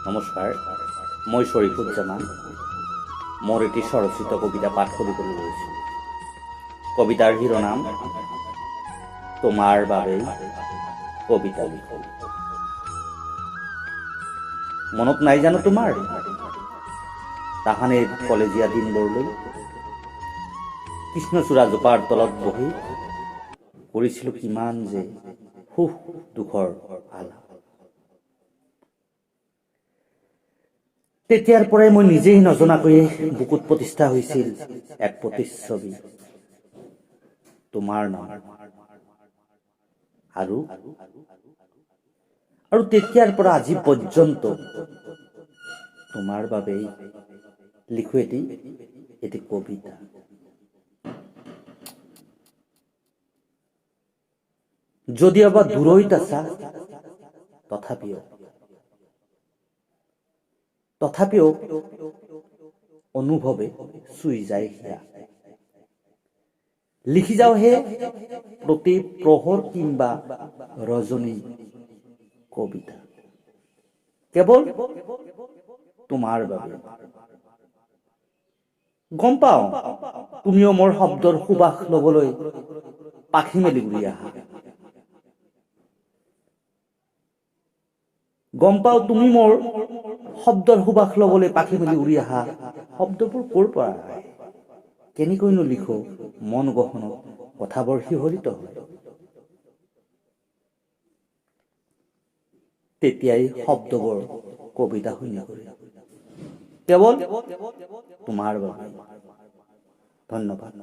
নমস্কাৰ, মই শ্বৰীফুজ্জামান। মোৰ এটি স্বৰচিত কবিতা পাঠ কৰিবলৈ লৈছোঁ। কবিতাৰ শিৰোনাম তোমাৰ বাবেই কবিতা লিখো। মনত নাই জানো তোমাৰ তাহানিৰ কলেজীয়া দিনবোৰলৈ? কৃষ্ণচূড়া জোপাৰ তলত বহি কৰিছিলোঁ কিমান যে সুখ দুখৰ আলাপ। তেতিয়াৰ পৰাই মই নিজেই নজনাকৈয়ে বুকুত প্ৰতিষ্ঠা হৈছিল এক প্ৰতিচ্ছবি, তোমাৰ নাম। আৰু তেতিয়াৰ পৰা আজি পৰ্যন্ত তোমাৰ বাবেই লিখো এটি কবিতা। যদিওবা দূৰৈত আছা, তথাপিও অনুভৱে চুই যায় হিয়া। লিখি যাওঁ হে প্ৰতি প্ৰহৰ কিংবা ৰজনী কবিতা, কেৱল তোমাৰ বাবে। গম পাওঁ তুমিও মোৰ শব্দৰ সুবাস লবলৈ পাখি মেলি উৰি আহা। গম পাওঁ তুমি মোৰ শব্দৰ সুবাস লবলৈ পাখি মেলি উৰি আহা। শব্দবোৰ ক'ৰ পৰা আহে, কেনেকৈনো লিখো মন গহনত কথাবোৰ শিহৰিত হয়। তেতিয়াই শব্দবোৰ কবিতা হৈ নগৈ, কেৱল তোমাৰ বাবে। ধন্যবাদ।